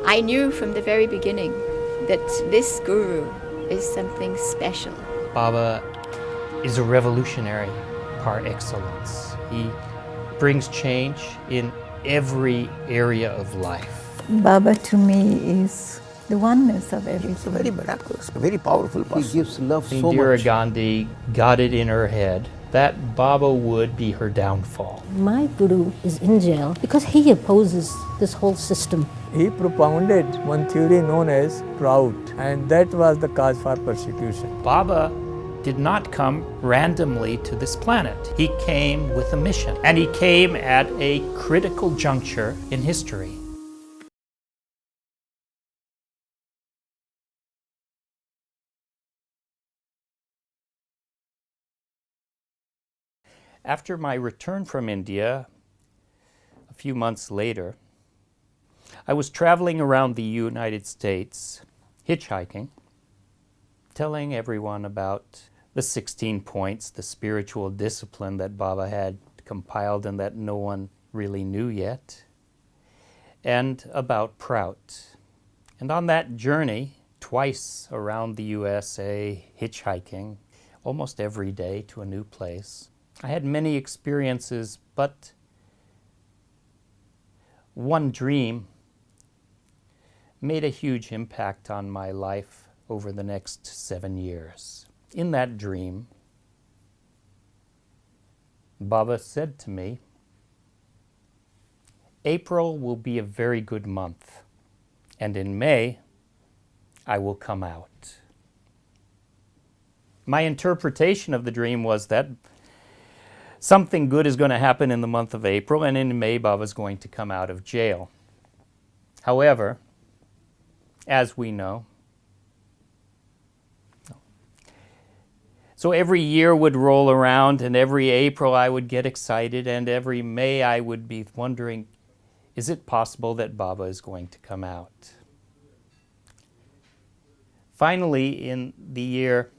I knew from the very beginning that this guru is something special. Baba is a revolutionary par excellence. He brings change in every area of life. Baba to me is the oneness of everything. It's a very miraculous, very powerful person. He gives love so Indira much. Gandhi got it in her head that Baba would be her downfall. My guru is in jail because he opposes this whole system. He propounded one theory known as proud, and that was the cause for persecution. Baba did not come randomly to this planet. He came with a mission, and he came at a critical juncture in history. After my return from India, a few months later, I was traveling around the United States, hitchhiking, telling everyone about the 16 points, the spiritual discipline that Baba had compiled and that no one really knew yet, and about Prout. And on that journey, twice around the USA, hitchhiking, almost every day to a new place, I had many experiences, but one dream made a huge impact on my life over the next 7 years. In that dream, Baba said to me, "April will be a very good month, and in May, I will come out." My interpretation of the dream was that something good is going to happen in the month of April, and in May, Baba's going to come out of jail. However, as we know, so every year would roll around, and every April I would get excited, and every May I would be wondering, is it possible that Baba is going to come out? Finally, in the year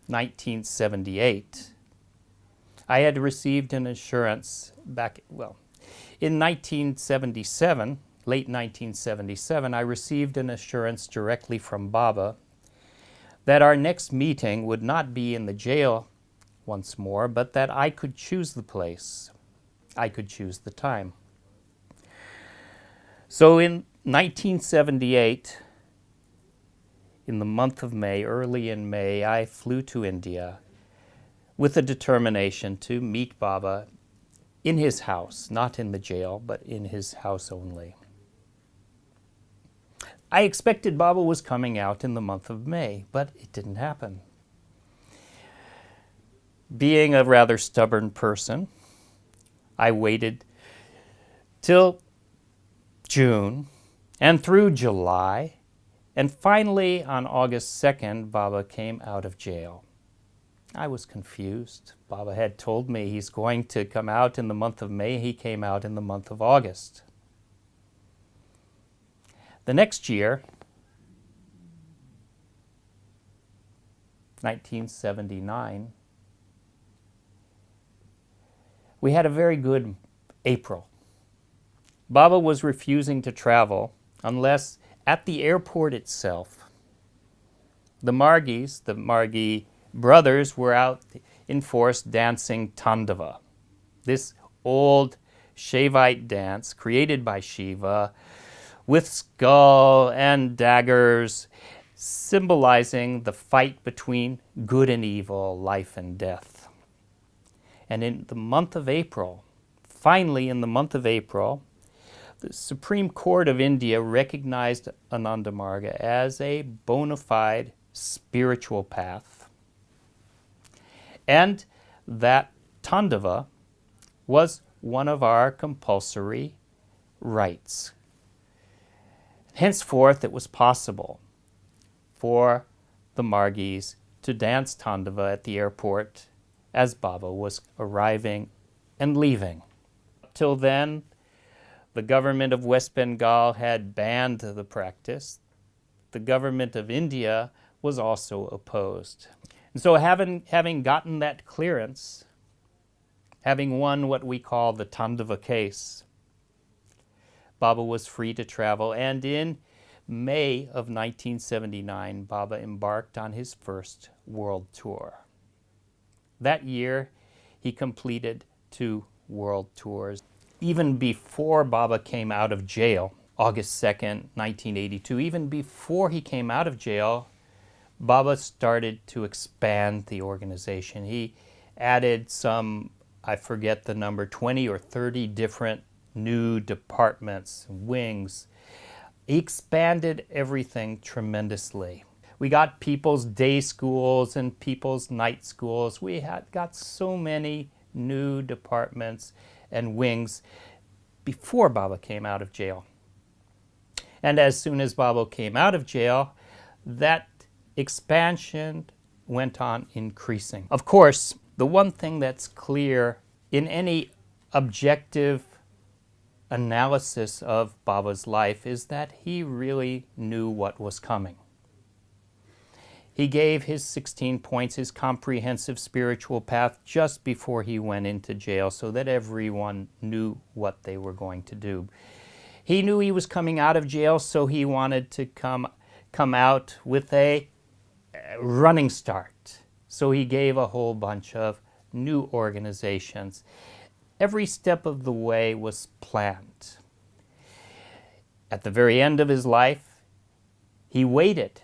1978, I had received an assurance in 1977, late 1977, I received an assurance directly from Baba that our next meeting would not be in the jail once more, but that I could choose the place. I could choose the time. So in 1978, in the month of May, early in May, I flew to India with a determination to meet Baba in his house, not in the jail, but in his house only. I expected Baba was coming out in the month of May, but it didn't happen. Being a rather stubborn person, I waited till June and through July, and finally on August 2nd, Baba came out of jail. I was confused. Baba had told me he's going to come out in the month of May. He came out in the month of August. The next year, 1979, we had a very good April. Baba was refusing to travel unless at the airport itself, the Margi brothers were out in force dancing Tandava, this old Shaivite dance created by Shiva with skull and daggers, symbolizing the fight between good and evil, life and death. And in the month of April, finally in the month of April, the Supreme Court of India recognized Ananda Marga as a bona fide spiritual path, and that Tandava was one of our compulsory rites. Henceforth, it was possible for the Margis to dance Tandava at the airport as Baba was arriving and leaving. Till then, the government of West Bengal had banned the practice. The government of India was also opposed. And so having gotten that clearance, having won what we call the Tandava case, Baba was free to travel, and in May of 1979, Baba embarked on his first world tour. That year, he completed 2 world tours. Even before Baba came out of jail, August 2nd, 1982, even before he came out of jail, Baba started to expand the organization. He added some, I forget the number, 20 or 30 different new departments, wings. He expanded everything tremendously. We got people's day schools and people's night schools. We had got so many new departments and wings before Baba came out of jail. And as soon as Baba came out of jail, that expansion went on increasing. Of course, the one thing that's clear in any objective analysis of Baba's life is that he really knew what was coming. He gave his 16 points, his comprehensive spiritual path, just before he went into jail so that everyone knew what they were going to do. He knew he was coming out of jail, so he wanted to come out with a running start. So he gave a whole bunch of new organizations. Every step of the way was planned. At the very end of his life, he waited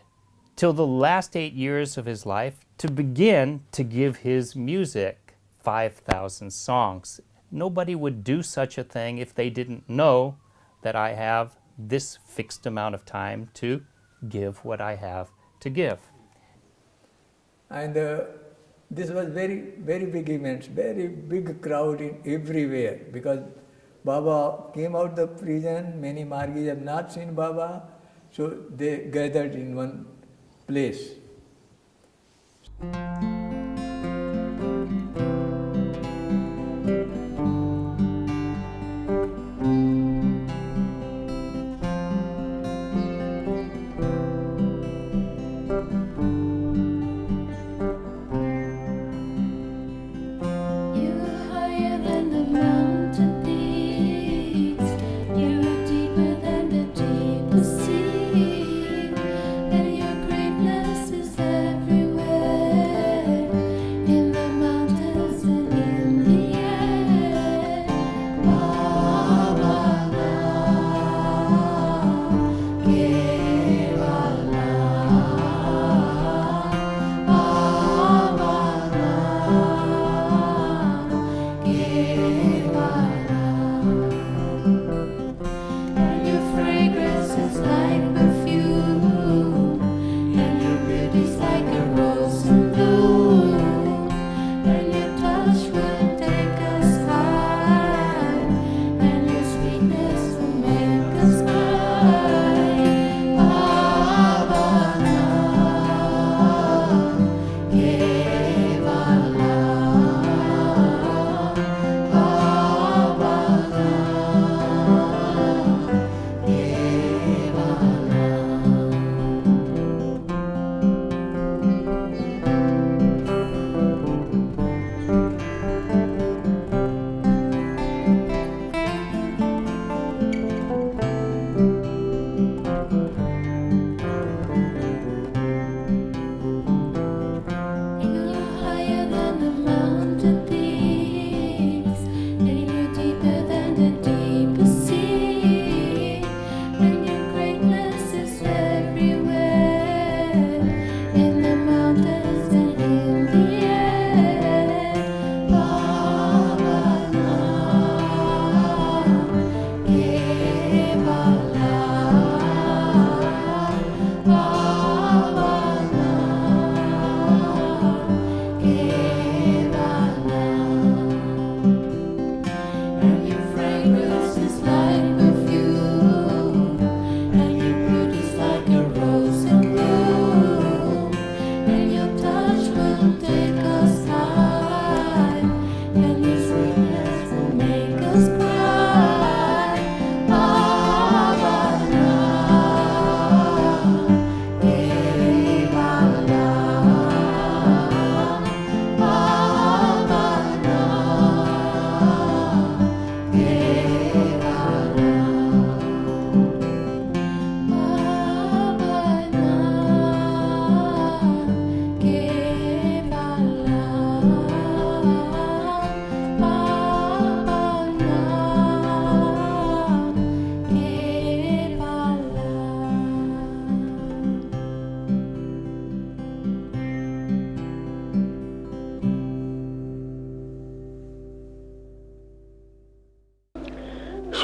till the last 8 years of his life to begin to give his music 5,000 songs. Nobody would do such a thing if they didn't know that I have this fixed amount of time to give what I have to give. And this was very, very big events, very big crowd in everywhere, because Baba came out the prison, many Margis have not seen Baba, so they gathered in one place. Sea, and your greatness is everywhere.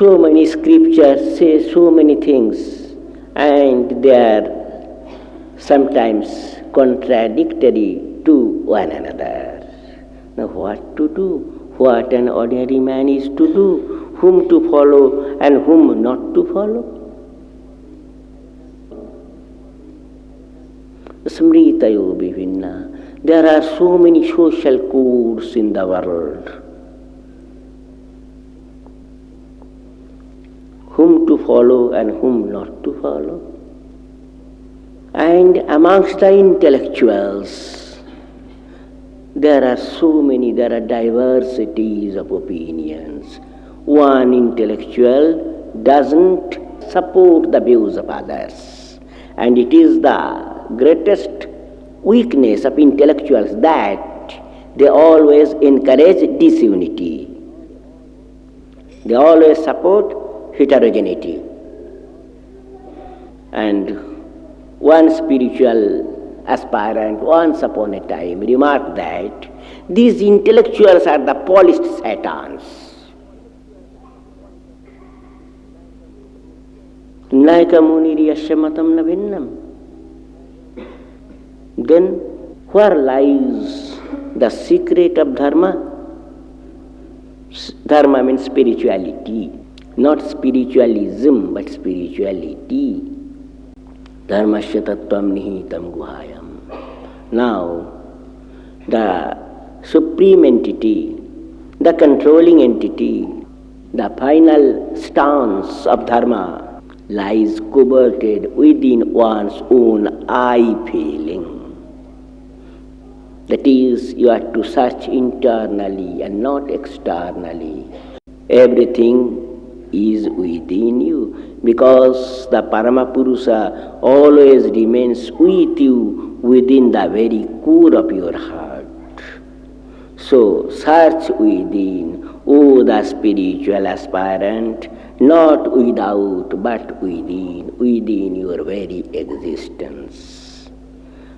so many scriptures say so many things, and they are sometimes contradictory to one another. Now what to do? What an ordinary man is to do? Whom to follow and whom not to follow? Smritayo Vivinna. There are so many social codes in the world. Whom to follow and whom not to follow. And amongst the intellectuals, there are diversities of opinions. One intellectual doesn't support the views of others. And it is the greatest weakness of intellectuals that they always encourage disunity. They always support heterogeneity. And one spiritual aspirant once upon a time remarked that these intellectuals are the polished satans. Naika muniriyasya matam na vinnam. Then where lies the secret of dharma? Dharma means spirituality, not spiritualism but spirituality. Dharmasya tattvam nihitam guhayam. Now, the supreme entity, the controlling entity, the final stance of dharma lies coverted within one's own I feeling. That is, you have to search internally and not externally. Everything is within you, because the Paramapurusha always remains with you within the very core of your heart. So search within, O the spiritual aspirant, not without but within your very existence.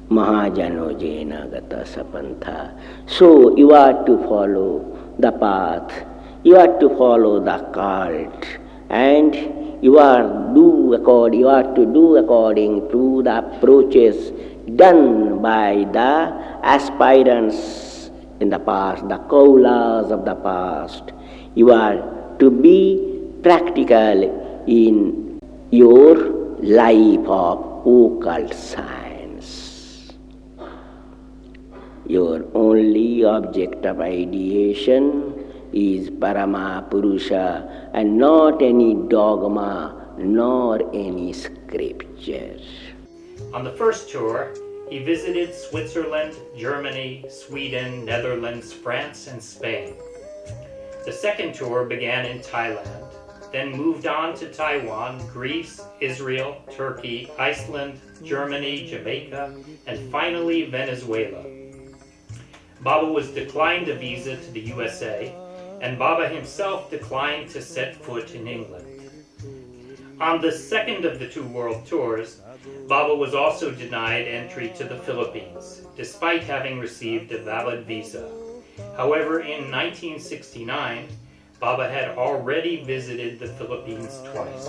Mahajano jena gata sapantha. So you are to follow the path, you are to follow the cult, and you are to do according to the approaches done by the aspirants in the past, the kaulas of the past. You are to be practical in your life of occult science. Your only object of ideation is Parama Purusha and not any dogma nor any scripture. On the first tour, he visited Switzerland, Germany, Sweden, Netherlands, France, and Spain. The second tour began in Thailand, then moved on to Taiwan, Greece, Israel, Turkey, Iceland, Germany, Jamaica, and finally Venezuela. Baba was declined a visa to the USA, and Baba himself declined to set foot in England. On the second of the two world tours, Baba was also denied entry to the Philippines, despite having received a valid visa. However, in 1969, Baba had already visited the Philippines twice.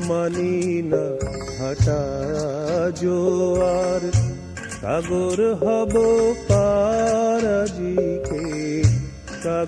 মানি না হাটা জোয়ার সাগর হব পারাজি